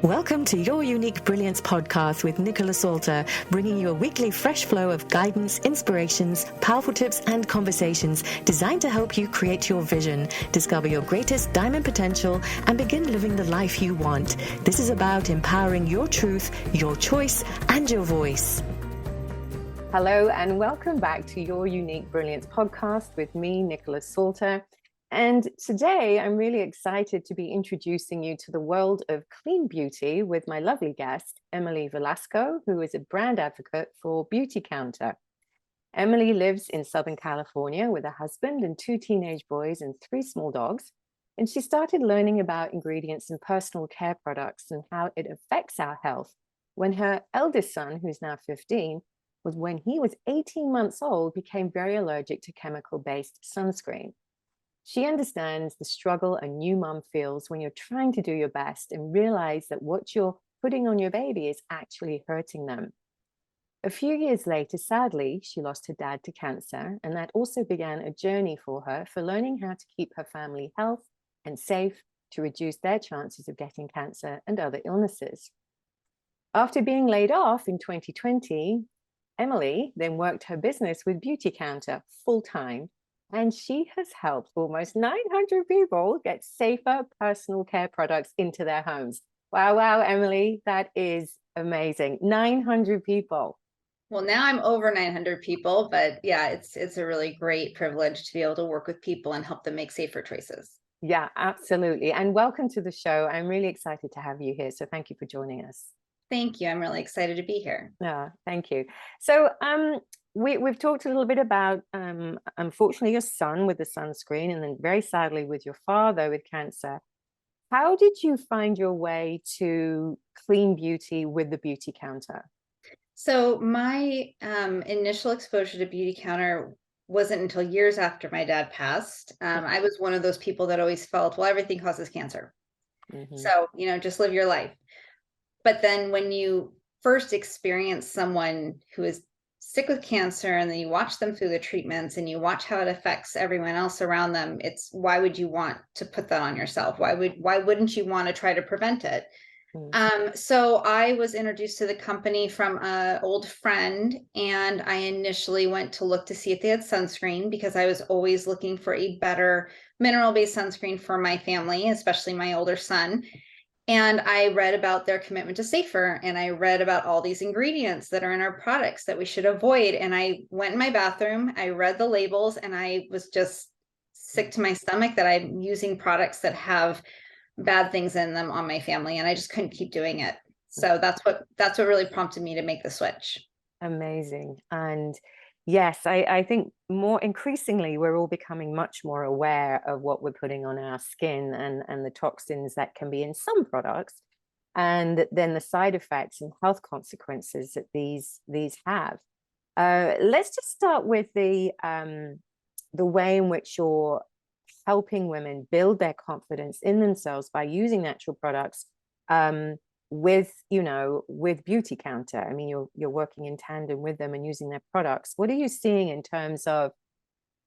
Welcome to Your Unique Brilliance podcast with Nicola, bringing you a weekly fresh flow of guidance, inspirations, powerful tips, and conversations designed to help you create your vision, discover your greatest diamond potential, and begin living the life you want. This is about empowering your truth, your choice, and your voice. Hello, and welcome back to Your Unique Brilliance podcast with me, Nicola Salter. And today I'm really excited to be introducing you to the world of clean beauty with my lovely guest, Emily Velasco, who is a brand advocate for Beauty Counter. Emily lives in Southern California with a husband and 2 teenage boys and 3 small dogs. And she started learning about ingredients in personal care products and how it affects our health when her eldest son, who's now 15, when he was 18 months old, became very allergic to chemical-based sunscreen. She understands the struggle a new mom feels when you're trying to do your best and realize that what you're putting on your baby is actually hurting them. A few years later, sadly, she lost her dad to cancer, and that also began a journey for her for learning how to keep her family healthy and safe to reduce their chances of getting cancer and other illnesses. After being laid off in 2020, Emily then worked her business with Beauty Counter full-time. And she has helped almost 900 people get safer personal care products into their homes. Wow, Emily, that is amazing. 900 people. Well, now I'm over 900 people, but yeah, it's a really great privilege to be able to work with people and help them make safer choices. Yeah, absolutely. And welcome to the show. I'm really excited to have you here. So thank you for joining us. Thank you. I'm really excited to be here. Yeah, thank you. So we've talked a little bit about, unfortunately, your son with the sunscreen, and then very sadly with your father with cancer. How did you find your way to clean beauty with the Beauty Counter? So my initial exposure to Beauty Counter wasn't until years after my dad passed. I was one of those people that always felt, well, everything causes cancer. Mm-hmm. So, just live your life. But then when you first experience someone who is sick with cancer, and then you watch them through the treatments and you watch how it affects everyone else around them, it's why would you want to put that on yourself? Why wouldn't you want to try to prevent it? So I was introduced to the company from an old friend, and I initially went to look to see if they had sunscreen because I was always looking for a better mineral-based sunscreen for my family, especially my older son. And I read about their commitment to safer, and I read about all these ingredients that are in our products that we should avoid. And I went in my bathroom, I read the labels, and I was just sick to my stomach that I'm using products that have bad things in them on my family, and I just couldn't keep doing it. So that's what really prompted me to make the switch. Amazing. And yes, I think more increasingly, we're all becoming much more aware of what we're putting on our skin and the toxins that can be in some products, and then the side effects and health consequences that these have. Let's just start with the way in which you're helping women build their confidence in themselves by using natural products with Beauty Counter. I mean, you're working in tandem with them and using their products. What are you seeing in terms of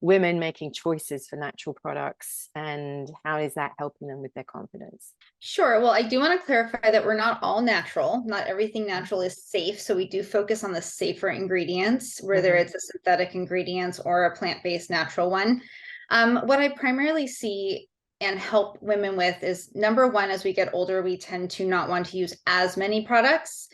women making choices for natural products, and how is that helping them with their confidence? Sure. Well, I do want to clarify that we're not all natural. Not everything natural is safe. So we do focus on the safer ingredients, whether it's a synthetic ingredients or a plant-based natural one. What I primarily see and help women with is, number one, as we get older, we tend to not want to use as many products.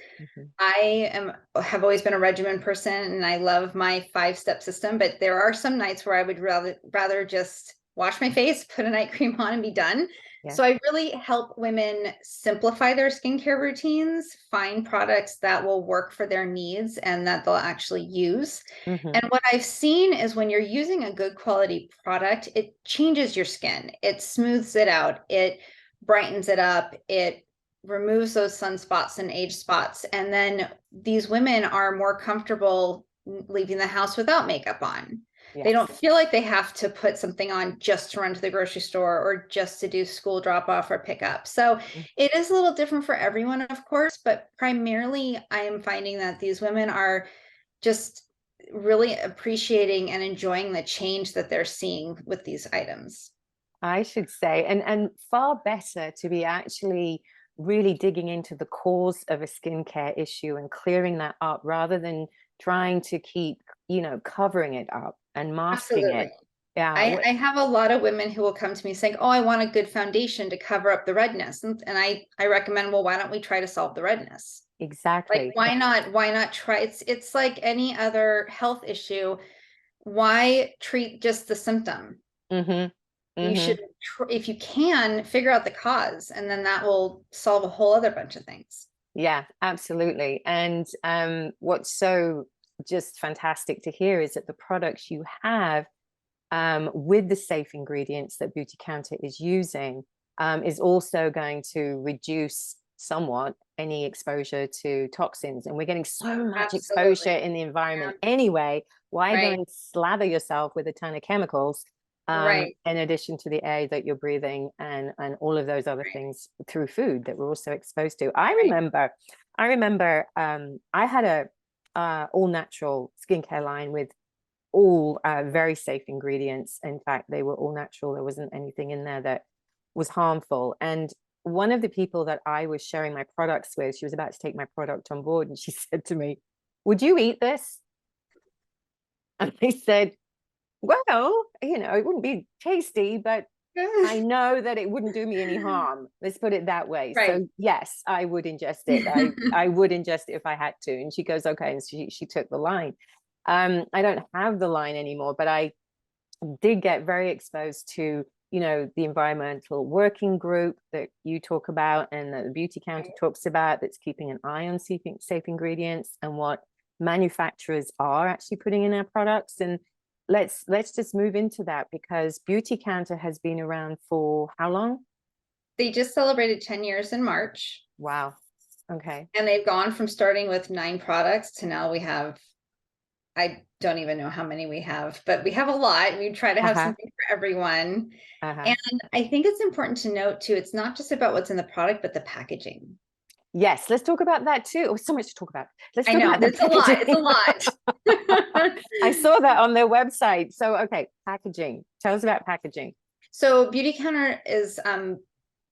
I have always been a regimen person, and I love my 5-step system, but there are some nights where I would rather just wash my face, put a night cream on, and be done. Yeah. So I really help women simplify their skincare routines, find products that will work for their needs and that they'll actually use. And what I've seen is when you're using a good quality product, it changes your skin. It smooths it out. It brightens it up. It removes those sunspots and age spots. And then these women are more comfortable leaving the house without makeup on. Yes. They don't feel like they have to put something on just to run to the grocery store or just to do school drop off or pick up. So it is a little different for everyone, of course, but primarily I am finding that these women are just really appreciating and enjoying the change that they're seeing with these items. I should say, and far better to be actually really digging into the cause of a skincare issue and clearing that up rather than trying to keep, covering it up and masking Absolutely. it. Yeah. I have a lot of women who will come to me saying, oh, I want a good foundation to cover up the redness. And I recommend, well, why don't we try to solve the redness? Like, Exactly. why not try? It's like any other health issue. Why treat just the symptom? Mm-hmm. You Mm-hmm. should, if you can, figure out the cause, and then that will solve a whole other bunch of things. Yeah, absolutely. And what's so just fantastic to hear is that the products you have with the safe ingredients that Beauty Counter is using is also going to reduce somewhat any exposure to toxins. And we're getting so much exposure Absolutely. in the environment Yeah. anyway. Why go Right. and slather yourself with a ton of chemicals Right. in addition to the air that you're breathing and all of those other Right. things through food that we're also exposed to? I Right. remember I had a all natural skincare line with all very safe ingredients. In fact, they were all natural. There wasn't anything in there that was harmful. And one of the people that I was sharing my products with, she was about to take my product on board, and she said to me, "Would you eat this?" And I said, "Well, it wouldn't be tasty, but I know that it wouldn't do me any harm. Let's put it that way." Right. So yes, I would ingest it. I would ingest it if I had to. And she goes, "Okay." And she took the line. I don't have the line anymore, but I did get very exposed to, the environmental working group that you talk about and that the Beauty Counter talks about, that's keeping an eye on safe ingredients and what manufacturers are actually putting in our products. And let's just move into that, because Beauty Counter has been around for how long? They just celebrated 10 years in March. Wow. Okay. And they've gone from starting with 9 products to now we have, I don't even know how many we have, but we have a lot. We try to have something for everyone. And I think it's important to note too, it's not just about what's in the product, but the packaging. Yes, let's talk about that too. Oh, so much to talk about. Let's I talk know, about the it's a lot. packaging. It's a lot. I saw that on their website. So, okay, packaging. Tell us about packaging. So Beauty Counter is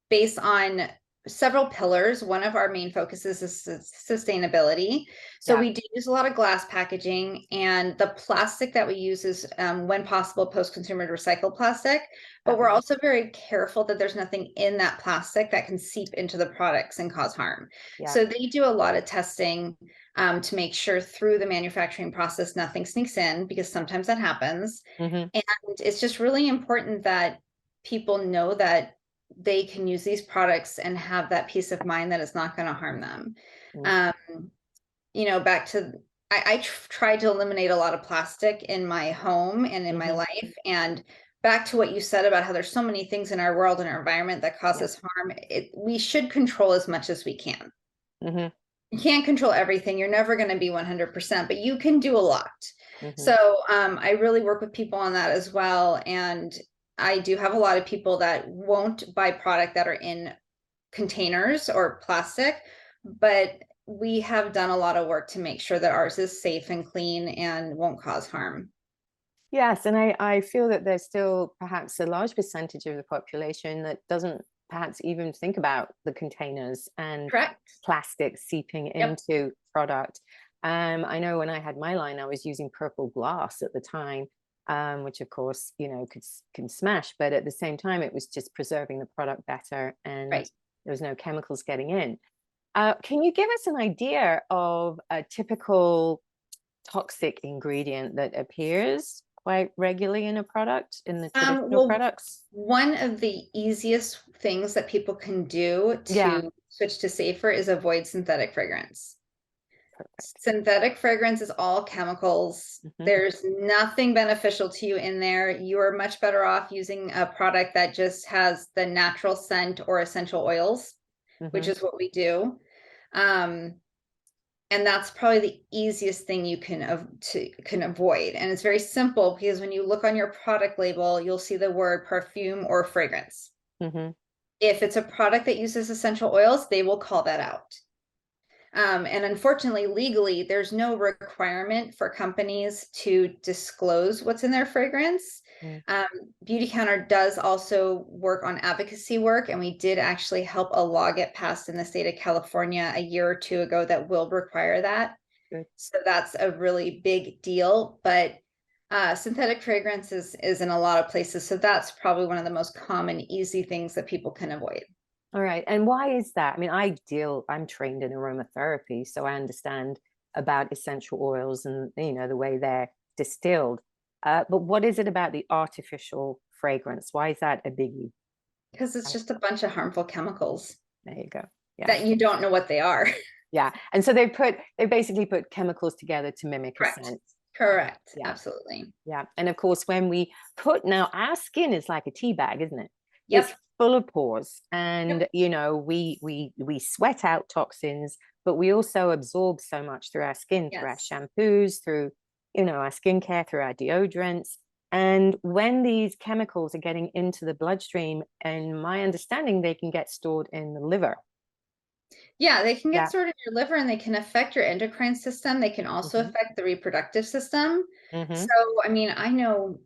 based on several pillars. One of our main focuses is sustainability. So we do use a lot of glass packaging, and the plastic that we use is, when possible, post-consumer recycled plastic. But we're also very careful that there's nothing in that plastic that can seep into the products and cause harm. So they do a lot of testing to make sure through the manufacturing process nothing sneaks in, because sometimes that happens. And it's just really important that people know that they can use these products and have that peace of mind that it's not going to harm them. Back to, I tried to eliminate a lot of plastic in my home and in my life. And back to what you said about how there's so many things in our world and our environment that cause us harm. We should control as much as we can. You can't control everything. You're never going to be 100%, but you can do a lot. So I really work with people on that as well. And I do have a lot of people that won't buy product that are in containers or plastic, but we have done a lot of work to make sure that ours is safe and clean and won't cause harm. Yes, and I feel that there's still perhaps a large percentage of the population that doesn't perhaps even think about the containers and plastic seeping into product. I know when I had my line, I was using purple glass at the time, which of course, can smash, but at the same time, it was just preserving the product better, and there was no chemicals getting in. Can you give us an idea of a typical toxic ingredient that appears quite regularly in a product, in the traditional products? One of the easiest things that people can do to switch to safer is avoid synthetic fragrance. Synthetic fragrance is all chemicals. There's nothing beneficial to you in there. You are much better off using a product that just has the natural scent or essential oils, which is what we do. And that's probably the easiest thing you can avoid. And it's very simple, because when you look on your product label, you'll see the word perfume or fragrance. If it's a product that uses essential oils, they will call that out. And unfortunately, legally, there's no requirement for companies to disclose what's in their fragrance. Beauty Counter does also work on advocacy work, and we did actually help a law get passed in the state of California a year or two ago that will require that. Good. So that's a really big deal. But synthetic fragrance is in a lot of places. So that's probably one of the most common, easy things that people can avoid. All right. And why is that? I mean, I'm trained in aromatherapy, so I understand about essential oils and, the way they're distilled. But what is it about the artificial fragrance? Why is that a biggie? Because it's just a bunch of harmful chemicals. There you go. Yeah. That you don't know what they are. Yeah. And so they basically put chemicals together to mimic a scent. Correct. Yeah. Absolutely. Yeah. And of course, when we now our skin is like a tea bag, isn't it? Yep. It's full of pores, and we sweat out toxins, but we also absorb so much through our skin, through our shampoos, through our skincare, through our deodorants. And when these chemicals are getting into the bloodstream, and my understanding, they can get stored in the liver. Yeah, they can get stored in your liver, and they can affect your endocrine system. They can also affect the reproductive system. So, I mean, I know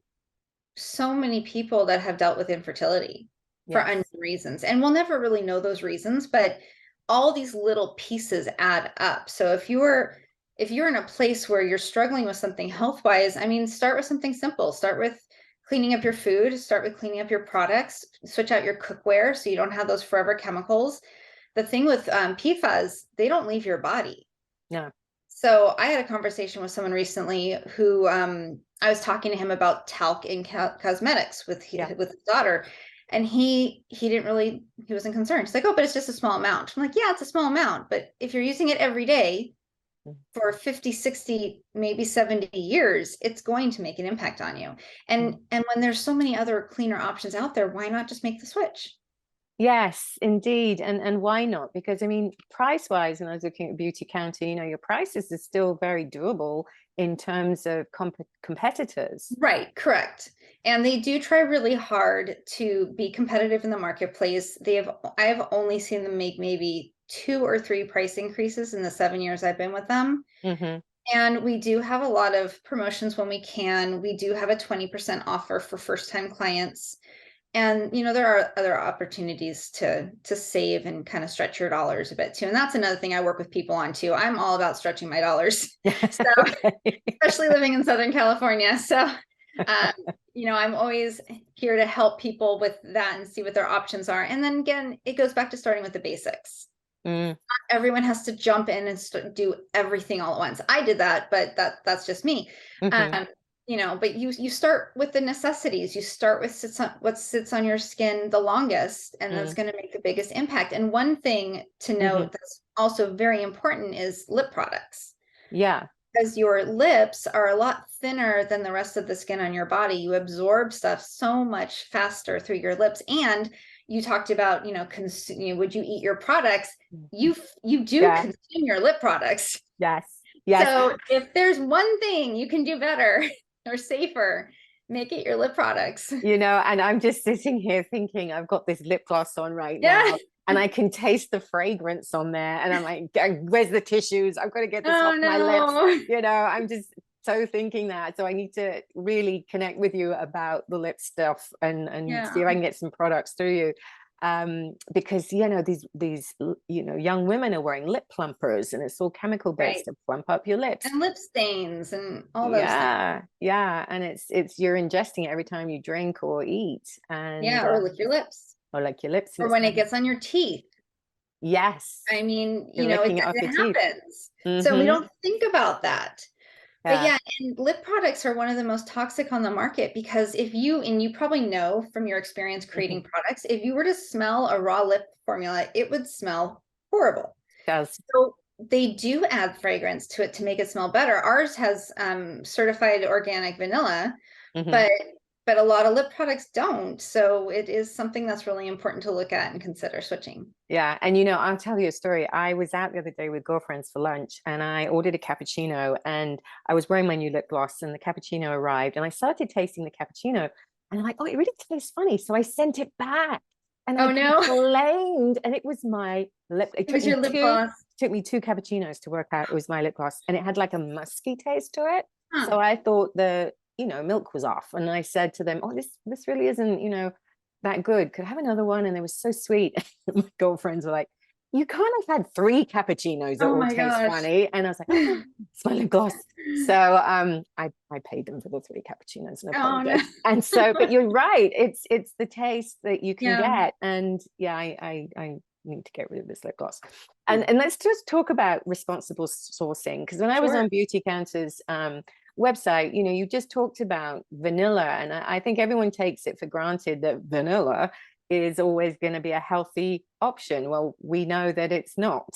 so many people that have dealt with infertility for unknown reasons, and we'll never really know those reasons, but all these little pieces add up. So if you're in a place where you're struggling with something health-wise, I mean, start with something simple. Start with cleaning up your food, start with cleaning up your products, switch out your cookware so you don't have those forever chemicals. The thing with PFAS, they don't leave your body. Yeah. So I had a conversation with someone recently who I was talking to him about talc in cosmetics with his daughter, and he wasn't concerned. He's like, oh, but it's just a small amount. I'm like, yeah, it's a small amount, but if you're using it every day for 50, 60, maybe 70 years, it's going to make an impact on you. And when there's so many other cleaner options out there, why not just make the switch? Yes, indeed. And why not? Because I mean, price-wise, when I was looking at Beauty Counter, your prices are still very doable in terms of competitors. Right, correct. And they do try really hard to be competitive in the marketplace. I have only seen them make maybe 2 or 3 price increases in the 7 years I've been with them. And we do have a lot of promotions when we can. We do have a 20% offer for first-time clients. And, there are other opportunities to save and kind of stretch your dollars a bit too. And that's another thing I work with people on too. I'm all about stretching my dollars. So, especially living in Southern California. So, I'm always here to help people with that and see what their options are. And then again, it goes back to starting with the basics. Not everyone has to jump in and do everything all at once. I did that, but that's just me. But you start with the necessities. You start with what sits on your skin the longest, and that's going to make the biggest impact. And one thing to note that's also very important is lip products. Yeah. Because your lips are a lot thinner than the rest of the skin on your body. You absorb stuff so much faster through your lips. And you talked about, would you eat your products? You do consume your lip products. Yes. So if there's one thing you can do better or safer, make it your lip products. And I'm just sitting here thinking, I've got this lip gloss on right now, and I can taste the fragrance on there, and I'm like, where's the tissues? I've got to get this off my lips. I'm just so thinking that. So I need to really connect with you about the lip stuff and see if I can get some products through you. Because these young women are wearing lip plumpers, and it's all chemical based to plump up your lips, and lip stains and all those things. And it's you're ingesting it every time you drink or eat, and or lick your lips, or when it gets on your teeth. Yes, I mean, it happens. So we don't think about that. But and lip products are one of the most toxic on the market, because and you probably know from your experience creating products, if you were to smell a raw lip formula, it would smell horrible. So they do add fragrance to it to make it smell better. Ours has certified organic vanilla, but a lot of lip products don't. So it is something that's really important to look at and consider switching. Yeah. And, I'll tell you a story. I was out the other day with girlfriends for lunch, and I ordered a cappuccino, and I was wearing my new lip gloss, and the cappuccino arrived, and I started tasting the cappuccino, and I'm like, oh, it really tastes funny. So I sent it back, and I complained, and it was my lip. It took me took me 2 cappuccinos to work out it was my lip gloss, and it had like a musky taste to it. Huh. So I thought the, milk was off. And I said to them, oh, this really isn't, that good. Could I have another one? And they were so sweet. My girlfriends were like, you can't have had 3 cappuccinos that Oh all my taste gosh. funny. And I was like, oh, it's my lip gloss. So I paid them for the 3 cappuccinos and apologized. Oh, no. And so, but you're right. It's the taste that you can Yeah. get. And yeah, I need to get rid of this lip gloss. And let's just talk about responsible sourcing, because when I was on Beauty Counter's website, you just talked about vanilla, and I think everyone takes it for granted that vanilla is always going to be a healthy option. Well, we know that it's not.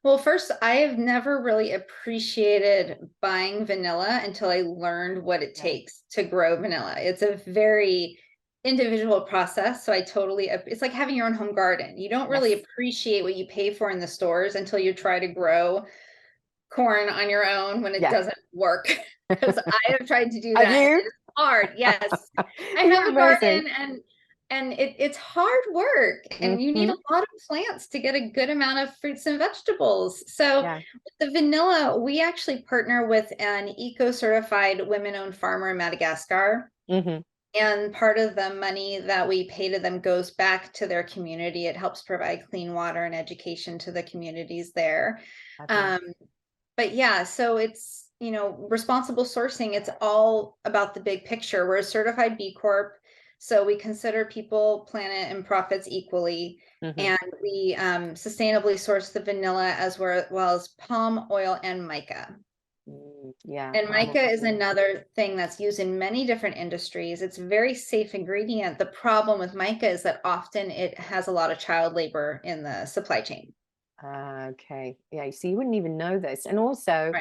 Well, first, I have never really appreciated buying vanilla until I learned what it takes to grow vanilla. It's a very individual process. So it's like having your own home garden. You don't really appreciate what you pay for in the stores until you try to grow corn on your own when it doesn't work. Because I have tried to do that. It's hard. Yes. I have a garden, and it's hard work, and you need a lot of plants to get a good amount of fruits and vegetables. So with the vanilla, we actually partner with an eco-certified women-owned farmer in Madagascar. And part of the money that we pay to them goes back to their community. It helps provide clean water and education to the communities there. But yeah, so it's, responsible sourcing. It's all about the big picture. We're a certified B Corp. So we consider people, planet, and profits equally. And we sustainably source the vanilla as well as palm oil and mica. And mica is another thing that's used in many different industries. It's a very safe ingredient. The problem with mica is that often it has a lot of child labor in the supply chain. Okay. Yeah, so you wouldn't even know this. And also,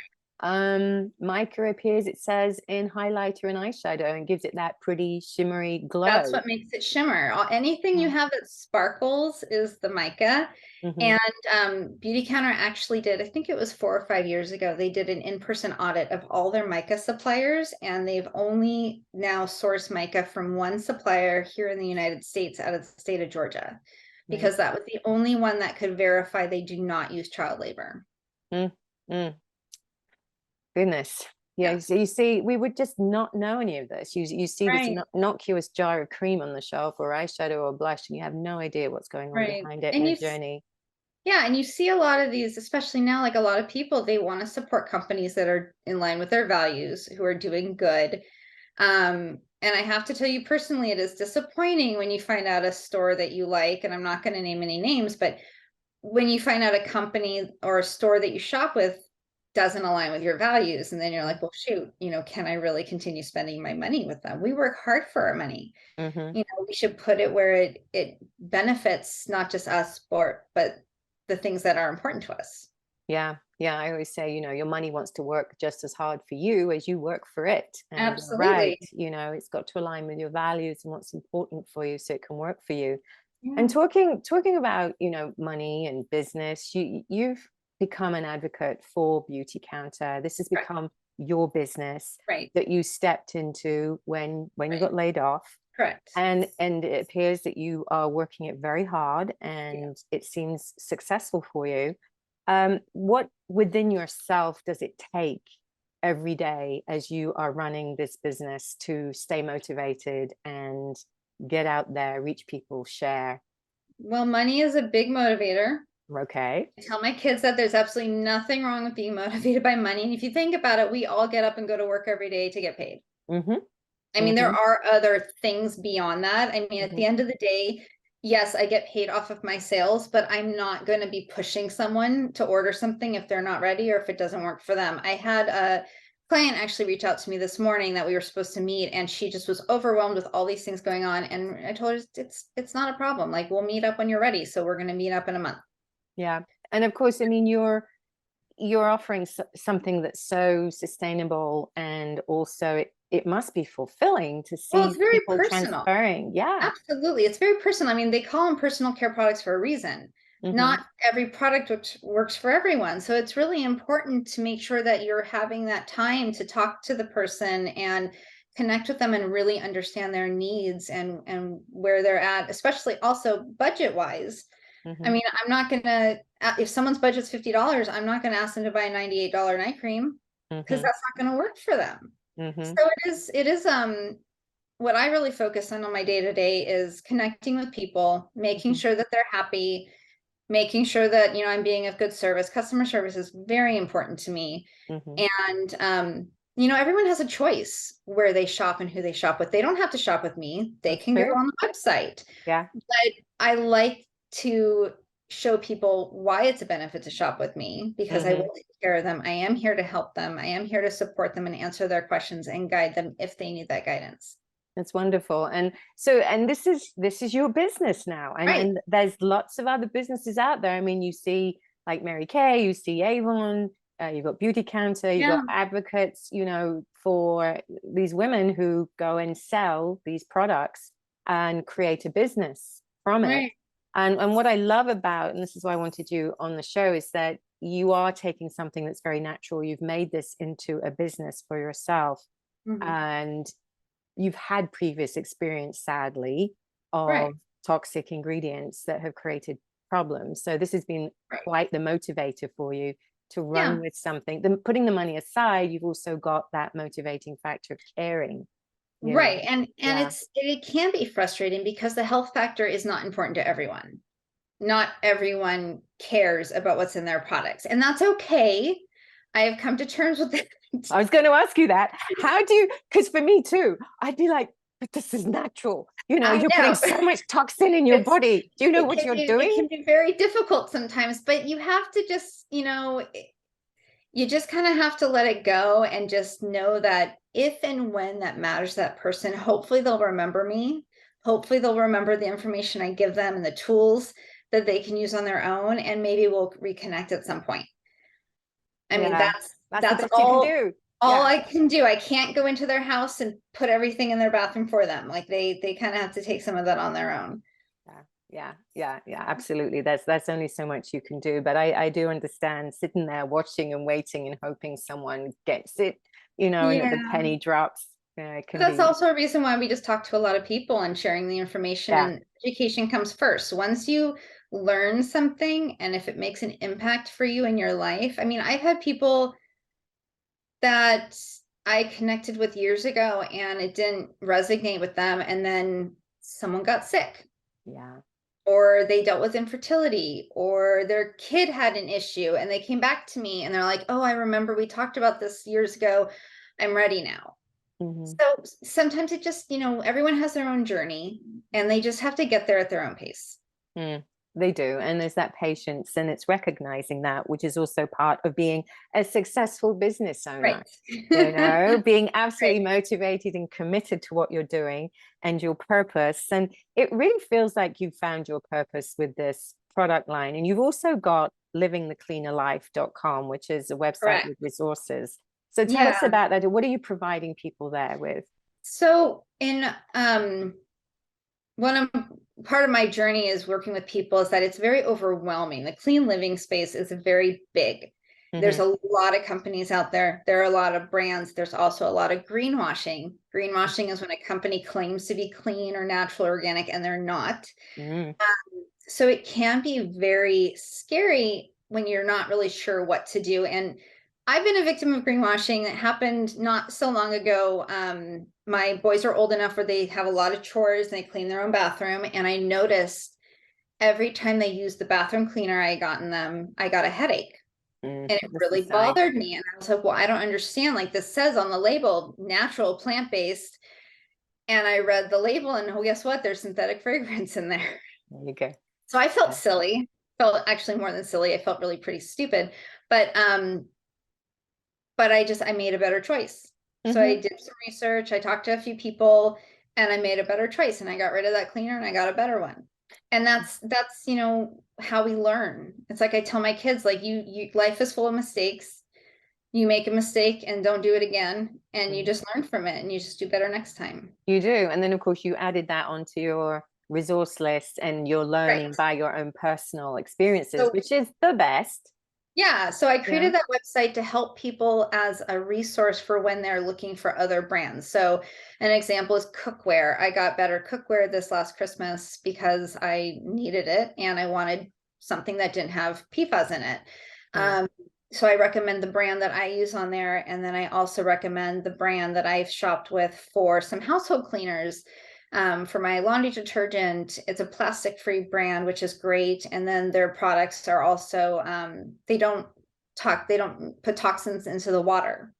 mica appears, it says, in highlighter and eyeshadow, and gives it that pretty shimmery glow. That's what makes it shimmer. Anything you have that sparkles is the mica. And Beauty Counter actually did, I think it was 4 or 5 years ago, they did an in-person audit of all their mica suppliers, and they've only now sourced mica from one supplier here in the United States, out of the state of Georgia, because that was the only one that could verify they do not use child labor. Goodness. Yeah, so you see, we would just not know any of this. You see this innocuous jar of cream on the shelf, or eyeshadow or blush, and you have no idea what's going on behind it in the journey. Yeah, and you see a lot of these, especially now, like a lot of people, they want to support companies that are in line with their values, who are doing good. And I have to tell you personally, it is disappointing when you find out a store that you like, and I'm not going to name any names, but when you find out a company or a store that you shop with doesn't align with your values, and then you're like, well, shoot, can I really continue spending my money with them? We work hard for our money. We should put it where it benefits not just us, but the things that are important to us. Yeah. I always say, your money wants to work just as hard for you as you work for it. And absolutely. It's got to align with your values and what's important for you, so it can work for you. And talking about, money and business, you've become an advocate for Beauty Counter. This has become your business that you stepped into when you got laid off. Correct. And it appears that you are working it very hard, and it seems successful for you. What within yourself does it take every day as you are running this business to stay motivated and get out there, reach people, share? Well, money is a big motivator. Okay. I tell my kids that there's absolutely nothing wrong with being motivated by money. And if you think about it, we all get up and go to work every day to get paid. I mean, there are other things beyond that. I mean, at the end of the day, yes, I get paid off of my sales, but I'm not going to be pushing someone to order something if they're not ready or if it doesn't work for them. I had a client actually reach out to me this morning that we were supposed to meet, and she just was overwhelmed with all these things going on. And I told her it's not a problem. Like, we'll meet up when you're ready. So we're going to meet up in a month. Yeah. And of course, I mean, you're offering something that's so sustainable, and also it must be fulfilling to see it's very people personal. transferring. Yeah, absolutely. It's very personal. I mean, they call them personal care products for a reason. Not every product works for everyone. So it's really important to make sure that you're having that time to talk to the person and connect with them and really understand their needs and where they're at, especially also budget wise. I mean, I'm not gonna, if someone's budget's $50, I'm not gonna ask them to buy a $98 night cream, because that's not gonna work for them. So it is what I really focus on my day-to-day is connecting with people, making sure that they're happy, making sure that, you know, I'm being of good service. Customer service is very important to me. And you know, everyone has a choice where they shop and who they shop with. They don't have to shop with me. They can go on the website. Yeah. But I like to show people why it's a benefit to shop with me, because I will take care of them. I am here to help them. I am here to support them and answer their questions and guide them if they need that guidance. That's wonderful. And so, and this is your business now. And there's lots of other businesses out there. I mean, you see like Mary Kay, you see Avon, you've got Beauty Counter, you've got advocates, you know, for these women who go and sell these products and create a business from it. And what I love about, and this is why I wanted you on the show, is that you are taking something that's very natural. You've made this into a business for yourself. And you've had previous experience, sadly, of toxic ingredients that have created problems. So this has been quite the motivator for you to run with something. Then putting the money aside, you've also got that motivating factor of caring. And it can be frustrating because the health factor is not important to everyone. Not everyone cares about what's in their products, and that's okay. I have come to terms with it. I was going to ask you that. How do you, because for me too, I'd be like, but this is natural. You know, you're putting so much toxin in your body. Do you know what you're doing? It can be very difficult sometimes, but you have to just, you know, you just kind of have to let it go and just know that if and when that matters to that person, hopefully they'll remember me. Hopefully they'll remember the information I give them and the tools that they can use on their own, and maybe we'll reconnect at some point. I mean, that's all you can do. I can do. I can't go into their house and put everything in their bathroom for them. Like they kind of have to take some of that on their own. Yeah, absolutely. That's only so much you can do. But I do understand sitting there watching and waiting and hoping someone gets it, you know, and the penny drops. That's also a reason why we just talk to a lot of people and sharing the information, and education comes first. Once you learn something, and if it makes an impact for you in your life, I mean, I've had people that I connected with years ago and it didn't resonate with them, and then someone got sick. Or they dealt with infertility, or their kid had an issue and they came back to me and they're like, oh, I remember we talked about this years ago. I'm ready now. So sometimes it just, you know, everyone has their own journey and they just have to get there at their own pace. They do. And there's that patience, and it's recognizing that, which is also part of being a successful business owner, you know, being absolutely motivated and committed to what you're doing and your purpose. And it really feels like you've found your purpose with this product line. And you've also got livingthecleanerlife.com, which is a website with resources. So tell us about that. What are you providing people there with? So in part of my journey is working with people is that it's very overwhelming. The clean living space is very big. There's a lot of companies out there. There are a lot of brands. There's also a lot of greenwashing. Greenwashing is when a company claims to be clean or natural or organic and they're not. So it can be very scary when you're not really sure what to do. And I've been a victim of greenwashing. That happened not so long ago. My boys are old enough where they have a lot of chores and they clean their own bathroom. And I noticed every time they used the bathroom cleaner I got in them, I got a headache. And it really bothered me. And I was like, well, I don't understand. Like this says on the label, natural, plant-based. And I read the label and oh, guess what? There's synthetic fragrance in there. There you go. So I felt silly. Felt actually more than silly. I felt really pretty stupid. But I made a better choice. So I did some research. I talked to a few people and I made a better choice, and I got rid of that cleaner and I got a better one. And that's, you know, how we learn. It's like I tell my kids, like you life is full of mistakes. You make a mistake and don't do it again. And you just learn from it and you just do better next time. You do. And then of course you added that onto your resource list and you're learning by your own personal experiences, which is the best. Yeah. So I created that website to help people as a resource for when they're looking for other brands. So an example is cookware. I got better cookware this last Christmas because I needed it and I wanted something that didn't have PFAS in it. So I recommend the brand that I use on there. And then I also recommend the brand that I've shopped with for some household cleaners. For my laundry detergent, it's a plastic-free brand, which is great. And then their products are also, they don't put toxins into the water.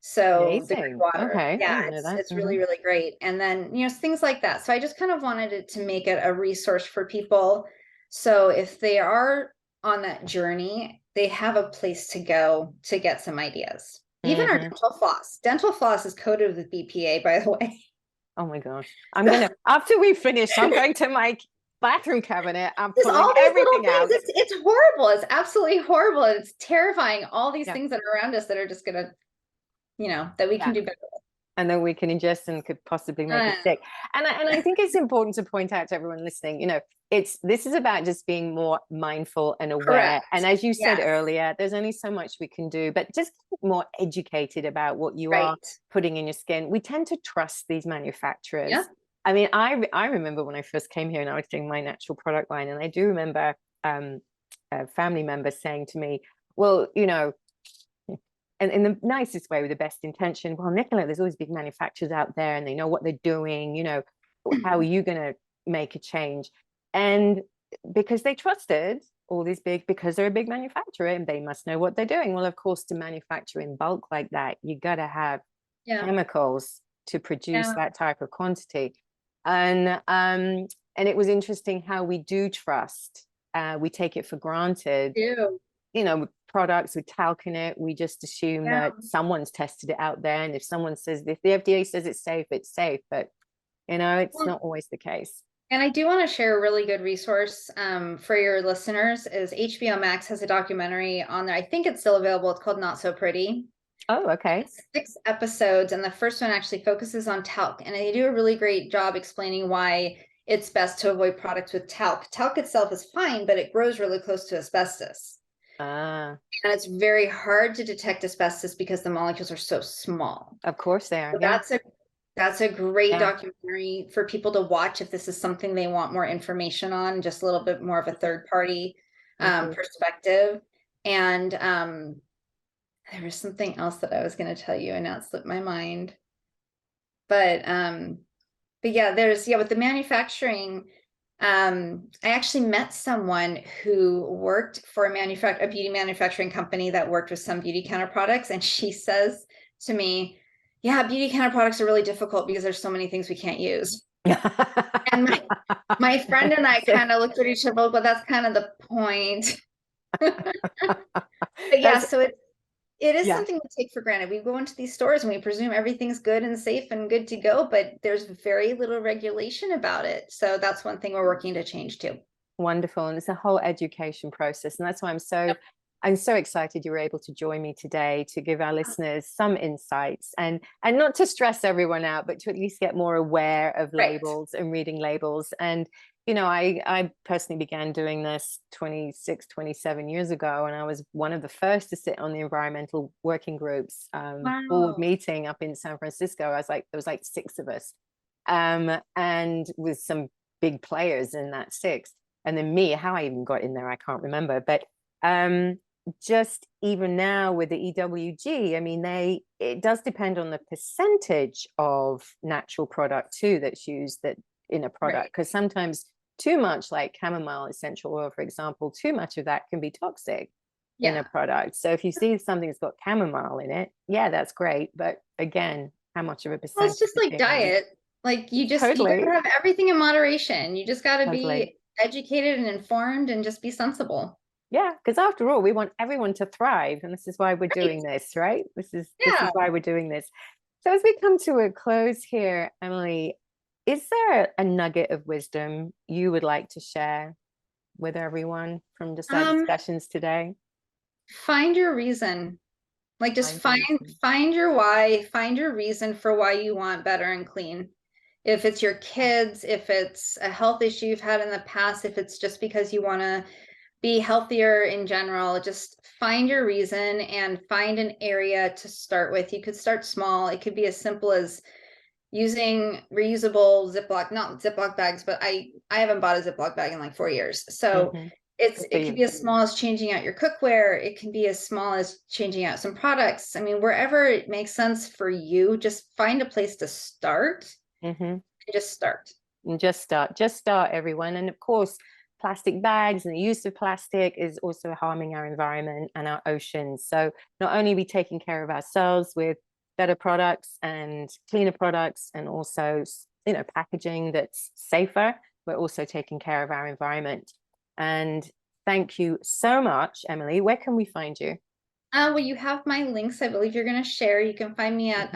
So the water, okay. it's really, really great. And then, things like that. So I just kind of wanted it to make it a resource for people. So if they are on that journey, they have a place to go to get some ideas. Even our dental floss is coated with BPA, by the way. Oh my gosh. I'm going to, after we finish, I'm going to my bathroom cabinet. I'm pulling all these everything little out. things. It's horrible. It's absolutely horrible. It's terrifying. All these things that are around us that are just going to, that we can do better with. And then we can ingest and could possibly make us sick. And I think it's important to point out to everyone listening, this is about just being more mindful and aware. Correct. And as you said earlier, there's only so much we can do, but just get more educated about what you are putting in your skin. We tend to trust these manufacturers. Yeah. I mean, I remember when I first came here and I was doing my natural product line, and I do remember a family member saying to me, well, and in the nicest way, with the best intention, well, Nicola, there's always big manufacturers out there and they know what they're doing, how are you going to make a change? And because they trusted all these because they're a big manufacturer and they must know what they're doing. Well, of course, to manufacture in bulk like that, you got to have chemicals to produce that type of quantity. And it was interesting how we do trust. We take it for granted. Products with talc in it, we just assume that someone's tested it out there, and if someone says, if the FDA says it's safe, but it's not always the case. And I do want to share a really good resource for your listeners. Is HBO Max has a documentary on there. I think it's still available. It's called Not So Pretty. Oh, okay. It's 6 episodes, and the first one actually focuses on talc, and they do a really great job explaining why it's best to avoid products with talc. Talc itself is fine, but it grows really close to asbestos. And it's very hard to detect asbestos because the molecules are so small. Of course they are. So that's a great documentary for people to watch if this is something they want more information on, just a little bit more of a third party perspective. And there was something else that I was going to tell you and now it slipped my mind. But yeah, with the manufacturing, I actually met someone who worked for a beauty manufacturing company that worked with some beauty counter products. And she says to me, yeah, beauty counter products are really difficult because there's so many things we can't use. And my friend and I kind of looked at each other, but that's kind of the point. But yeah, so it is something we take for granted. We go into these stores and we presume everything's good and safe and good to go, but there's very little regulation about it. So that's one thing we're working to change too. Wonderful. And it's a whole education process. And that's why I'm so excited you were able to join me today to give our listeners some insights and not to stress everyone out, but to at least get more aware of labels and reading labels. And I personally began doing this 27 years ago, and I was one of the first to sit on the environmental working groups board meeting up in San Francisco. There was like 6 of us, and with some big players in that 6. And then me, how I even got in there, I can't remember. But just even now with the EWG, I mean, it does depend on the percentage of natural product too that's used in a product, because sometimes too much, like chamomile essential oil, for example, too much of that can be toxic in a product. So if you see something that's got chamomile in it, that's great. But again, how much of a percentage? Well, it's just like diet. Like you gotta have everything in moderation. You just gotta be educated and informed and just be sensible. Yeah, because after all, we want everyone to thrive. And this is why we're doing this, right? This is why we're doing this. So as we come to a close here, Emily, is there a nugget of wisdom you would like to share with everyone from just our discussions today? Find your reason. Like just find your why, find your reason for why you want better and clean. If it's your kids, if it's a health issue you've had in the past, if it's just because you want to be healthier in general, just find your reason and find an area to start with. You could start small. It could be as simple as using reusable not Ziploc bags, but I haven't bought a Ziploc bag in like 4 years. So It can be as small as changing out your cookware. It can be as small as changing out some products. I mean, wherever it makes sense for you, just find a place to start and just start. And just start, everyone. And of course, plastic bags and the use of plastic is also harming our environment and our oceans. So not only are we taking care of ourselves with better products and cleaner products, and also, you know, packaging that's safer, we're also taking care of our environment. And thank you so much, Emily. Where can we find you? Well, you have my links. I believe you're going to share. You can find me at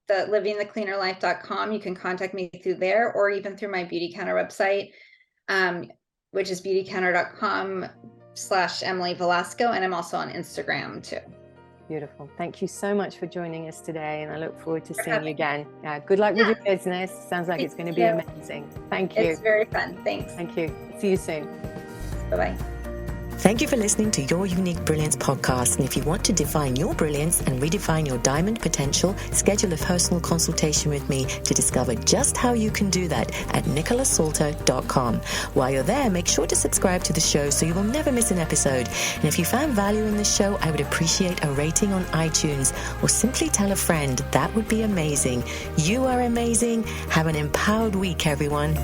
the livingthecleanerlife.com. You can contact me through there, or even through my Beauty Counter website, which is beautycounter.com/Emily Velasco. And I'm also on Instagram too. Beautiful. Thank you so much for joining us today. And I look forward to seeing you again. Good luck with your business. Sounds like it's going to be amazing. Thank you. It's very fun. Thanks. Thank you. See you soon. Bye-bye. Thank you for listening to Your Unique Brilliance podcast. And if you want to define your brilliance and redefine your diamond potential, schedule a personal consultation with me to discover just how you can do that at nicolasalter.com. While you're there, make sure to subscribe to the show so you will never miss an episode. And if you found value in the show, I would appreciate a rating on iTunes, or simply tell a friend. That would be amazing. You are amazing. Have an empowered week, everyone.